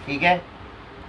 ठीक है।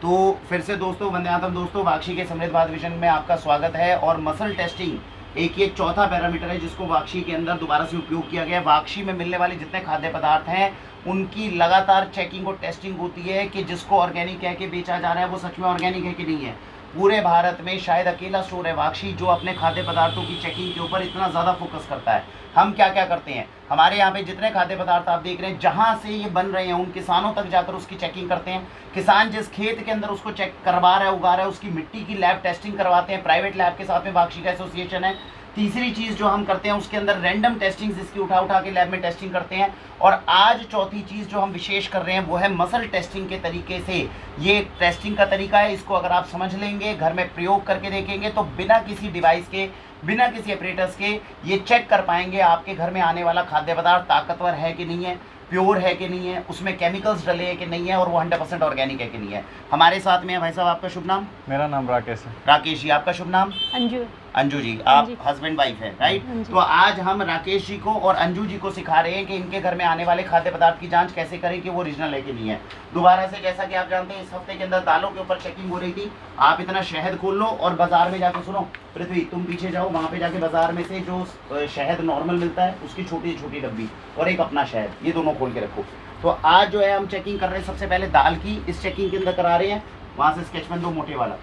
तो फिर से दोस्तों वंदे मातरम दोस्तों, वाक्षी के समृद्ध भारत विजन में आपका स्वागत है। और मसल टेस्टिंग एक ये चौथा पैरामीटर है जिसको वाक्षी के अंदर दोबारा से उपयोग किया गया है। वाक्षी में मिलने वाले जितने खाद्य पदार्थ हैं उनकी लगातार चेकिंग और टेस्टिंग होती है कि जिसको ऑर्गेनिक कह के बेचा जा रहा है वो सच में ऑर्गेनिक है कि नहीं है। पूरे भारत में शायद अकेला स्टोर है वाक्षी जो अपने खाद्य पदार्थों की चेकिंग के ऊपर इतना ज़्यादा फोकस करता है। हम क्या क्या करते हैं, हमारे यहाँ पे जितने खाद्य पदार्थ आप देख रहे हैं जहाँ से ये बन रहे हैं उन किसानों तक जाकर उसकी चेकिंग करते हैं। किसान जिस खेत के अंदर उसको चेक करवा रहा है, उगा रहा है, उसकी मिट्टी की लैब टेस्टिंग करवाते हैं। प्राइवेट लैब के साथ में वाक्षी का एसोसिएशन है। तीसरी चीज़ जो हम करते हैं उसके अंदर रैंडम टेस्टिंग इसकी उठा के लैब में टेस्टिंग करते हैं। और आज चौथी चीज़ जो हम विशेष कर रहे हैं वो है मसल टेस्टिंग के तरीके से। ये टेस्टिंग का तरीका है, इसको अगर आप समझ लेंगे, घर में प्रयोग करके देखेंगे तो बिना किसी डिवाइस के, बिना किसी ऑपरेटर्स के ये चेक कर पाएंगे आपके घर में आने वाला खाद्य पदार्थ ताकतवर है कि नहीं है, प्योर है कि नहीं है, उसमें केमिकल्स डले हैं कि नहीं है, और वो 100% ऑर्गेनिक है कि नहीं है। हमारे साथ में है भाई साहब, आपका शुभ नाम? मेरा नाम राकेश है। राकेश जी, आपका शुभ नाम? अंजू। अंजू जी, आप हस्बैंड वाइफ है, राइट? तो आज हम राकेश जी को और अंजू जी को सिखा रहे हैं कि इनके घर में आने वाले खाद्य पदार्थ की जांच कैसे करें कि वो ओरिजिनल है कि नहीं है। दोबारा से, जैसा कि आप जानते हैं, इस हफ्ते के अंदर दालों के ऊपर चेकिंग हो रही थी। आप इतना शहद खोल लो और बाजार में जाके, सुनो पृथ्वी तुम पीछे जाओ, वहाँ पे जाके बाजार में से जो शहद नॉर्मल मिलता है उसकी छोटी छोटी डब्बी और एक अपना शहद, ये दोनों खोल के रखो। तो आज जो है हम चेकिंग कर रहे हैं सबसे पहले दाल की, इस चेकिंग के अंदर करा रहे हैं। वहाँ से स्केच पेन दो मोटे वाला।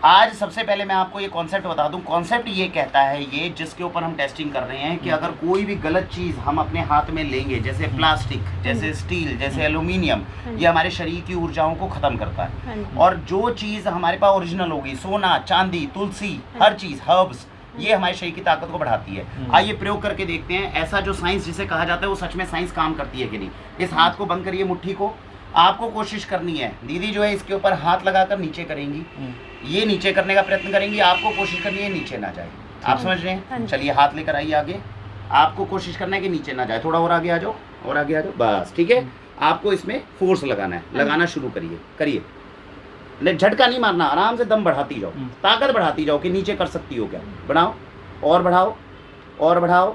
आज सबसे पहले मैं आपको ये कॉन्सेप्ट बता दूं। कॉन्सेप्ट ये कहता है, ये जिसके ऊपर हम टेस्टिंग कर रहे हैं, कि अगर कोई भी गलत चीज़ हम अपने हाथ में लेंगे, जैसे प्लास्टिक, जैसे स्टील, जैसे एल्यूमिनियम, ये हमारे शरीर की ऊर्जाओं को ख़त्म करता है। और जो चीज़ हमारे पास ओरिजिनल होगी, सोना, चांदी, तुलसी, हर चीज़, हर्ब्स, ये हमारे शरीर की ताकत को बढ़ाती है। आइए प्रयोग करके देखते हैं, ऐसा जो साइंस जिसे कहा जाता है वो सच में साइंस काम करती है कि नहीं। इस हाथ को बंद करिए, मुट्ठी को। आपको कोशिश करनी है, दीदी जो है इसके ऊपर हाथ लगाकर नीचे करेंगी, ये नीचे करने का प्रयत्न करेंगी। आपको कोशिश करनी है नीचे ना जाए। आप समझ रहे हैं? चलिए हाथ लेकर आइए आगे। आपको कोशिश करना है कि नीचे ना जाए। थोड़ा और आगे आ जाओ, और आगे आ जाओ, बस ठीक है। आपको इसमें फोर्स लगाना है, लगाना शुरू करिए, करिए। नहीं, झटका नहीं मारना, आराम से दम बढ़ाती जाओ, ताकत बढ़ाती जाओ कि नीचे कर सकती हो क्या। बढ़ाओ, और बढ़ाओ, और बढ़ाओ।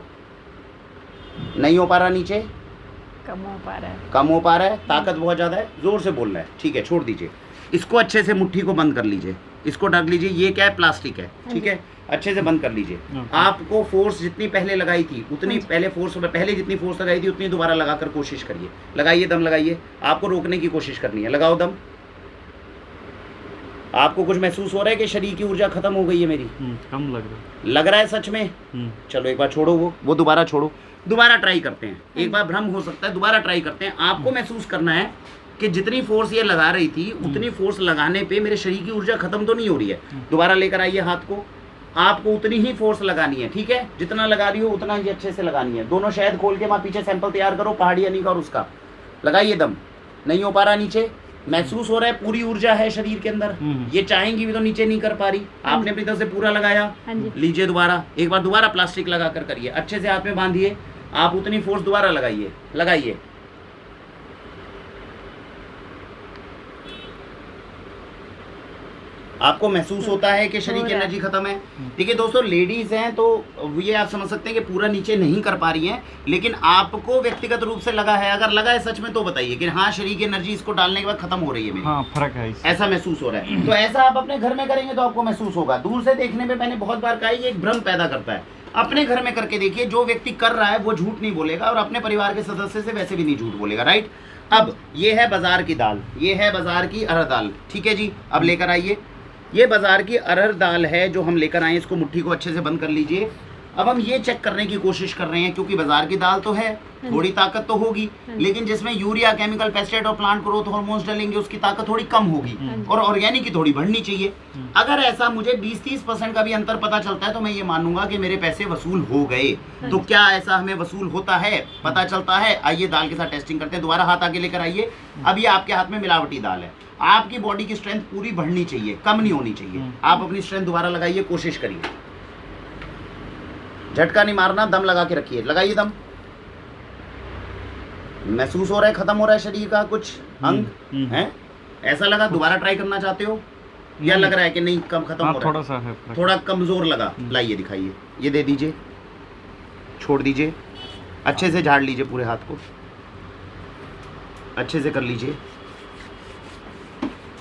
नहीं हो पा रहा नीचे, कम हो पा रहा है, कम हो पा रहा है, ताकत बहुत ज़्यादा है, ज़ोर से बोलना है, ठीक है। छोड़ दीजिए इसको, अच्छे से मुट्ठी को बंद कर लीजिए, इसको ढक लीजिए। ये क्या है? प्लास्टिक है, ठीक है। अच्छे से बंद कर लीजिए। आपको फोर्स जितनी पहले लगाई थी उतनी पहले फोर्स, पहले जितनी फोर्स लगाई थी उतनी दोबारा लगाकर कोशिश करिए। लगाइए, दम लगाइए। आपको रोकने की कोशिश करनी है, लगाओ दम। आपको कुछ महसूस हो रहा है कि शरीर की ऊर्जा खत्म हो गई है मेरी? कम लग रहा है सच में? चलो एक बार छोड़ो, वो दोबारा छोड़ो, दोबारा ट्राई करते हैं। एक बार भ्रम हो सकता है, दोबारा ट्राई करते हैं। आपको महसूस करना है कि जितनी फोर्स ये लगा रही थी उतनी फोर्स लगाने पे मेरे शरीर की ऊर्जा खत्म तो नहीं हो रही है। दोबारा लेकर आइए हाथ को। आपको उतनी ही फोर्स लगानी है, ठीक है। जितना लगा रही हो उतना ही अच्छे से लगानी है। दोनों शहद खोल के वहाँ पीछे सैंपल तैयार करो, पहाड़ी अनी का और उसका। लगाइए दम। नहीं हो पा रहा नीचे? महसूस हो रहा है पूरी ऊर्जा है शरीर के अंदर? ये चाहेंगी भी तो नीचे नहीं कर पा रही। आपने अपनी तरफ से पूरा लगाया। लीजिए दोबारा, एक बार दोबारा प्लास्टिक लगा कर करिए, अच्छे से हाथ में बांधिए। आप उतनी फोर्स दोबारा लगाइए, लगाइए। आपको महसूस होता है कि शरीर की एनर्जी खत्म है? देखिए दोस्तों, लेडीज हैं तो ये आप समझ सकते हैं कि पूरा नीचे नहीं कर पा रही हैं, लेकिन आपको व्यक्तिगत रूप से लगा है। अगर लगा है सच में तो बताइए कि हाँ, शरीर की एनर्जी इसको डालने के बाद खत्म हो रही है मेरी। हाँ, फर्क है, ऐसा महसूस हो रहा है। तो ऐसा आप अपने घर में करेंगे तो आपको महसूस होगा। दूर से देखने में मैंने बहुत बार कहा है, ये एक भ्रम पैदा करता है। अपने घर में करके देखिए, जो व्यक्ति कर रहा है वो झूठ नहीं बोलेगा और अपने परिवार के सदस्य से वैसे भी नहीं झूठ बोलेगा, राइट। अब ये है बाजार की दाल, ये है बाजार की अरहर दाल, ठीक है जी। अब लेकर आइए, ये बाजार की अरहर दाल है जो हम लेकर आए। इसको मुट्ठी को अच्छे से बंद कर लीजिए। अब हम ये चेक करने की कोशिश कर रहे हैं, क्योंकि बाजार की दाल तो है, थोड़ी ताकत तो होगी, लेकिन जिसमें यूरिया, केमिकल, पेस्टिसाइड और प्लांट ग्रोथ हार्मोन्स डालेंगे उसकी ताकत थोड़ी कम होगी और ऑर्गेनिक की थोड़ी बढ़नी चाहिए। अगर ऐसा मुझे 20-30% का भी अंतर पता चलता है तो मैं ये मानूंगा कि मेरे पैसे वसूल हो गए। तो क्या ऐसा हमें वसूल होता है, पता चलता है? आइए दाल के साथ टेस्टिंग करते हैं। दोबारा हाथ आगे लेकर आइए। अब ये आपके हाथ में मिलावटी दाल है। आपकी बॉडी की स्ट्रेंथ पूरी बढ़नी चाहिए, कम नहीं होनी चाहिए। आप अपनी स्ट्रेंथ दोबारा लगाइए, कोशिश करिए। झटका नहीं मारना, दम लगा के रखिए। लगाइए दम। महसूस हो रहा है खत्म हो रहा है शरीर का कुछ अंग है? ऐसा लगा? दोबारा ट्राई करना चाहते हो या लग रहा है कि नहीं, कम खत्म हो रहा है? थोड़ा सा है, थोड़ा कमजोर लगा। लाइए दिखाइए, ये दे दीजिए, छोड़ दीजिए। अच्छे से झाड़ लीजिए, पूरे हाथ को अच्छे से कर लीजिए।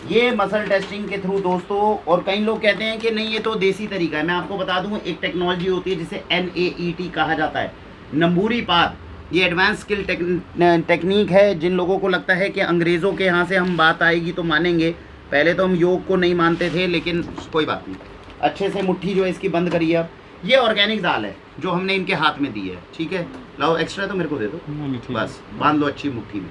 ये मसल टेस्टिंग के थ्रू दोस्तों, और कई लोग कहते हैं कि नहीं ये तो देसी तरीका है। मैं आपको बता दूं, एक टेक्नोलॉजी होती है जिसे NAET कहा जाता है, नंबूरी पाद। ये एडवांस स्किल टेक्निक है। जिन लोगों को लगता है कि अंग्रेज़ों के यहाँ से हम बात आएगी तो मानेंगे, पहले तो हम योग को नहीं मानते थे, लेकिन कोई बात नहीं। अच्छे से मुट्ठी जो है इसकी बंद करिए आप। ये ऑर्गेनिक दाल है जो हमने इनके हाथ में दी है, ठीक है। लाओ एक्स्ट्रा तो मेरे को दे दो, बस बांध लो अच्छी मुट्ठी में।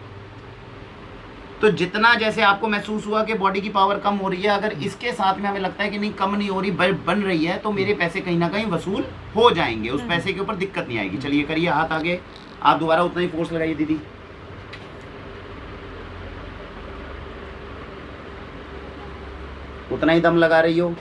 तो जितना जैसे आपको महसूस हुआ कि बॉडी की पावर कम हो रही है, अगर इसके साथ में हमें लगता है कि नहीं कम नहीं हो रही बन रही है, तो मेरे पैसे कहीं ना कहीं वसूल हो जाएंगे, उस पैसे के ऊपर दिक्कत नहीं आएगी। चलिए करिए हाथ आगे, आप दोबारा उतना ही फोर्स लगाइए दीदी। उतना ही दम लगा रही हो।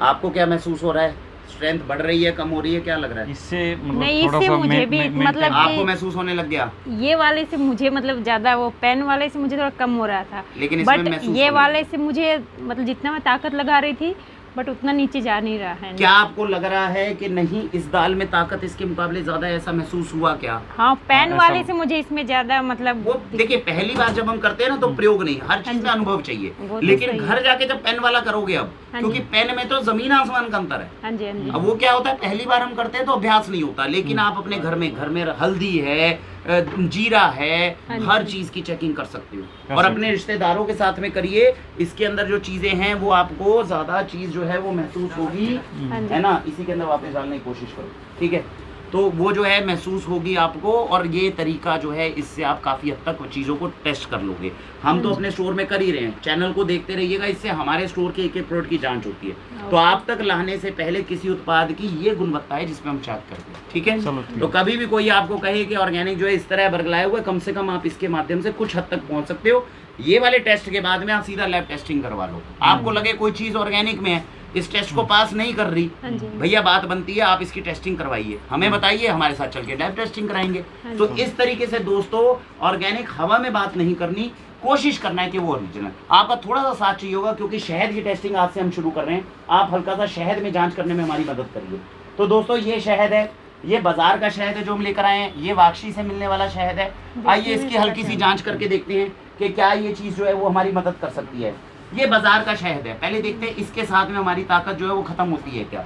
आपको क्या महसूस हो रहा है? स्ट्रेंथ बढ़ रही है, कम हो रही है, क्या लग रहा है? इससे मतलब नहीं, थोड़ा इससे सा मुझे भी मतलब आपको महसूस होने लग गया? ये वाले से मुझे मतलब ज्यादा, वो पेन वाले से मुझे थोड़ा कम हो रहा था, लेकिन इसमें बट महसूस ये होने वाले से मुझे मतलब जितना मैं ताकत लगा रही थी बट उतना नीचे जा नहीं रहा है। क्या आपको लग रहा है कि नहीं इस दाल में ताकत इसके मुकाबले ज्यादा, ऐसा महसूस हुआ क्या? हाँ, पेन हाँ, वाले ऐसा- से मुझे इसमें ज्यादा मतलब वो देखिए, पहली बार जब हम करते हैं ना तो प्रयोग नहीं, हर चीज में अनुभव चाहिए। वो तो लेकिन सही घर जाके जब पेन वाला करोगे अब, हाँ क्योंकि जी। पेन में तो जमीन आसमान का अंतर है। हाँ जी, हाँ जी। अब वो क्या होता है, पहली बार हम करते हैं तो अभ्यास नहीं होता, लेकिन आप अपने घर में हल्दी है, जीरा है, हाँ जी। हर चीज की चेकिंग कर सकते हो। कर और सकते अपने रिश्तेदारों के साथ में करिए, इसके अंदर जो चीजें हैं वो आपको ज्यादा चीज जो है वो महसूस होगी, हाँ जी। है ना। इसी के अंदर वापस डालने की कोशिश करो, ठीक है। तो वो जो है महसूस होगी आपको, और ये तरीका जो है इससे आप काफ़ी हद तक चीज़ों को टेस्ट कर लोगे। हम तो अपने स्टोर में कर ही रहे हैं, चैनल को देखते रहिएगा, इससे हमारे स्टोर के एक एक प्रोडक्ट की जांच होती है। तो आप तक लाने से पहले किसी उत्पाद की ये गुणवत्ता है जिसमें हम चेक करते हैं, ठीक है। चलो, ठीक तो है। कभी भी कोई आपको कहे कि ऑर्गेनिक जो है इस तरह बरगलाया हुआ है, कम से कम आप इसके माध्यम से कुछ हद तक पहुंच सकते हो। ये वाले टेस्ट के बाद में आप सीधा लैब टेस्टिंग करवा लो। आपको लगे कोई चीज़ ऑर्गेनिक में है, इस टेस्ट को पास नहीं कर रही, हाँ जी। भैया बात बनती है, आप इसकी टेस्टिंग करवाइए, हमें बताइए, हमारे साथ चल के लैब टेस्टिंग कराएंगे। हाँ तो जी। इस तरीके से दोस्तों, ऑर्गेनिक हवा में बात नहीं करनी, कोशिश करना है कि वो ओरिजिनल। आपका थोड़ा सा साथ चाहिए होगा, क्योंकि शहद की टेस्टिंग आज से हम शुरू कर रहे हैं। आप हल्का सा शहद में जांच करने में हमारी मदद करिए। तो दोस्तों ये शहद है, ये बाजार का शहद है जो हम लेकर आए हैं, ये वाक्षी से मिलने वाला शहद है। आइए इसकी हल्की सी जांच करके देखते हैं कि क्या ये चीज़ जो है वो हमारी मदद कर सकती है। ये बाजार का शहद है, पहले देखते हैं इसके साथ में हमारी ताकत जो है वो खत्म होती है क्या।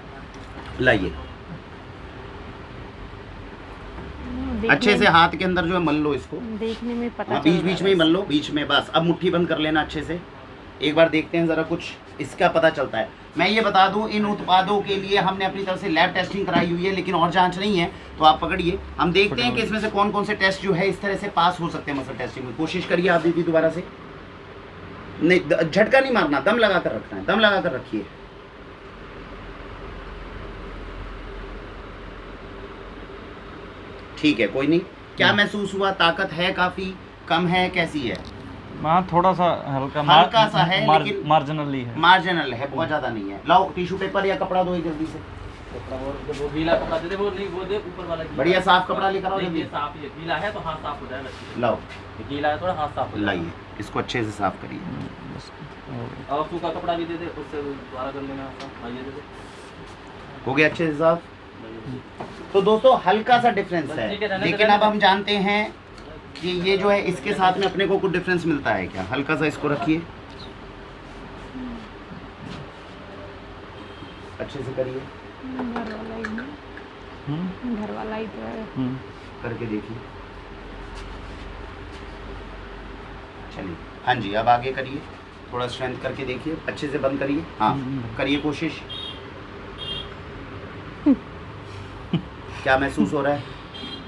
लाइए अच्छे से हाथ के अंदर जो है मल लो इसको, देखने में पता हाँ, चल बीच रहा बीच है में ही मल लो, बीच में बस। अब मुट्ठी बंद कर लेना अच्छे से। एक बार देखते हैं ज़रा कुछ इसका पता चलता है। मैं ये बता दूं, इन उत्पादों के लिए हमने अपनी तरफ से लैब टेस्टिंग कराई हुई है, लेकिन और जांच नहीं है। तो आप पकड़िए, हम देखते हैं कि इसमें से कौन कौन से टेस्ट जो है इस तरह से पास हो सकते हैं मसल टेस्टिंग में। कोशिश करिए आप दीदी दोबारा से। नहीं, झटका नहीं मारना, दम लगा कर रखना है, दम लगा कर रखिए। ठीक है, कोई नहीं। क्या महसूस हुआ? ताकत है, काफ़ी कम है, कैसी है? हाँ, थोड़ा सा हल्का सा है, लेकिन मार्जिनली है। मार्जिनल है, बहुत ज़्यादा नहीं है। लाओ टिश्यू पेपर या कपड़ा दो जल्दी से। वो गीला कपड़ा दे दे, वो नहीं, वो दे ऊपर वाला गीला। बढ़िया साफ कपड़ा लेकर आओ नहीं, जल्दी। ये साफ ही है, गीला है तो हाथ साफ हो जाएगा। लाओ, ये गीला है थोड़ा, हाथ साफ हो जाएगा। लाइए, इसको अच्छे से साफ करिए। बस, और सूखा कपड़ा भी दे दे, उससे दोबारा कर लेना साफ। हाँ, ये दे दे। हो गया अच्छे से साफ। तो दोस्तों हल्का सा डिफरेंस है, लेकिन अब हम जानते हैं कि ये जो है इसके साथ में अपने को कुछ डिफरेंस मिलता है क्या। हल्का सा इसको रखिए, अच्छे से करिए, घर वाला ही है, हम्म, घर वाला ही तो है। हम्म। करके देखिए। चलिए, हाँ जी, अब आगे करिए, थोड़ा स्ट्रेंथ करके देखिए, अच्छे से बंद करिए। हाँ, करिए कोशिश। क्या महसूस हो रहा है?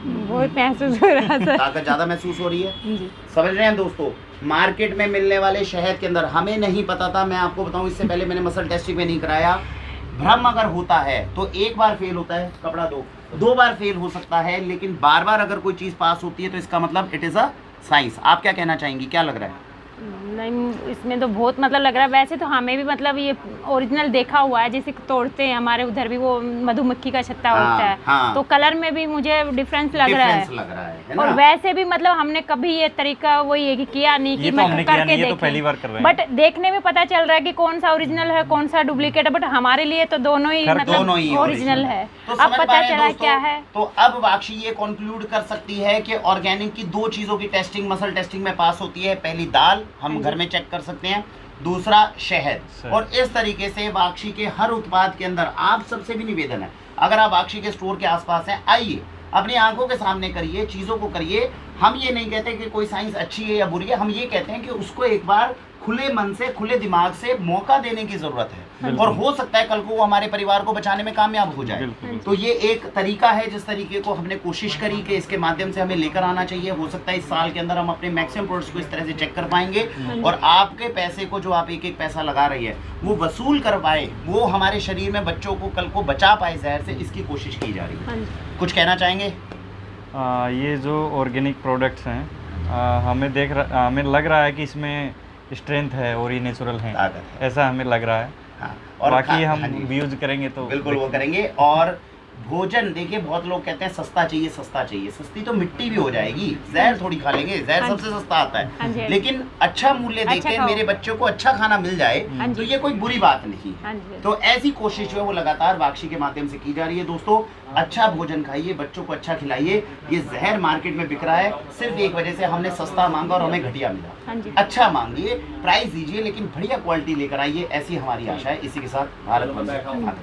बहुत महसूस हो रहा था। ताकत ज़्यादा महसूस हो रही है, जी। समझ रहे हैं दोस्तों। मार्केट में मिलने वाले शहद के अंदर हमें नहीं पता था, मैं आपको बताऊं, इससे पहले मैंने मसल टेस्टिंग में नहीं कराया। भ्रम अगर होता है तो एक बार फेल होता है, कपड़ा दो बार फेल हो सकता है, लेकिन बार बार अगर कोई चीज़ पास होती है तो इसका मतलब इट इज़ अ साइंस। आप क्या कहना चाहेंगी, क्या लग रहा है? नहीं, इसमें तो बहुत मतलब लग रहा है। वैसे तो हमें भी मतलब ये ओरिजिनल देखा हुआ है, जैसे तोड़ते हैं हमारे उधर भी, वो मधुमक्खी का छत्ता हाँ, होता है। हाँ। तो कलर में भी मुझे डिफरेंस लग रहा है। ना? और वैसे भी मतलब हमने कभी ये तरीका वही है कि किया नहीं ये कि तो मैं हमने किया करके नहीं, ये तो देखें। पहली बार कर रहे हैं। बट देखने में पता चल रहा है कि कौन सा ओरिजिनल है, कौन सा डुप्लीकेट है। बट हमारे लिए तो दोनों ही दोनों मतलब ही ओरिजिनल है। तो अब समझ पा पता रहे हैं चला दोस्तों? क्या है। तो अब वाक्षी ये कंक्लूड कर सकती है कि ऑर्गेनिक की दो चीजों की टेस्टिंग मसल टेस्टिंग में पास होती है। पहली दाल, हम जी। घर में चेक कर सकते हैं। दूसरा शहद, शहद। और इस तरीके से वाक्षी के हर उत्पाद के अंदर आप सबसे भी निवेदन है, अगर आप वाक्षी के स्टोर के आसपास हैं, आइए अपनी आंखों के सामने करिए, चीज़ों को करिए। हम ये नहीं कहते कि कोई साइंस अच्छी है या बुरी है, हम ये कहते हैं कि उसको एक बार खुले मन से, खुले दिमाग से मौका देने की ज़रूरत है, बिल्कुल। और हो सकता है कल को वो हमारे परिवार को बचाने में कामयाब हो जाए। बिल्कुल। तो ये एक तरीका है जिस तरीके को हमने कोशिश करी कि इसके माध्यम से हमें लेकर आना चाहिए। हो सकता है इस साल के अंदर हम अपने मैक्सिमम प्रोडक्ट्स को इस तरह से चेक कर पाएंगे, और आपके पैसे को जो आप एक एक पैसा लगा रही है वो वसूल कर पाए, वो हमारे शरीर में बच्चों को कल को बचा पाए जहर से, इसकी कोशिश की जा रही है। हाँ जी। कुछ कहना चाहेंगे? ये जो ऑर्गेनिक प्रोडक्ट्स हैं, हमें लग रहा है कि इसमें स्ट्रेंथ है और ये नेचुरल हैं, ताकत है। ऐसा हमें लग रहा है। हाँ, और बाकी हाँ हम जी। यूज करेंगे तो बिल्कुल वो करेंगे। और भोजन देखिए, बहुत लोग कहते हैं सस्ता चाहिए, सस्ता चाहिए। सस्ती तो मिट्टी भी हो जाएगी, जहर थोड़ी खा लेंगे, जहर हाँ सबसे सस्ता आता हाँ है। जी, हाँ जी। लेकिन अच्छा मूल्य अच्छा देके खाओ। मेरे बच्चों को अच्छा खाना मिल जाए, हाँ तो जी। ये कोई बुरी बात नहीं हाँ है। जी। तो ऐसी कोशिश जो है वो लगातार वाक्षी के माध्यम से की जा रही है। दोस्तों, अच्छा भोजन खाइए, बच्चों को अच्छा खिलाइए। ये जहर मार्केट में बिक रहा है सिर्फ एक वजह से, हमने सस्ता मांगा और हमें घटिया मिला। हाँ जी। अच्छा मांगिए, प्राइस दीजिए, लेकिन बढ़िया क्वालिटी लेकर आइए, ऐसी हमारी आशा है। इसी के साथ भारत बंद।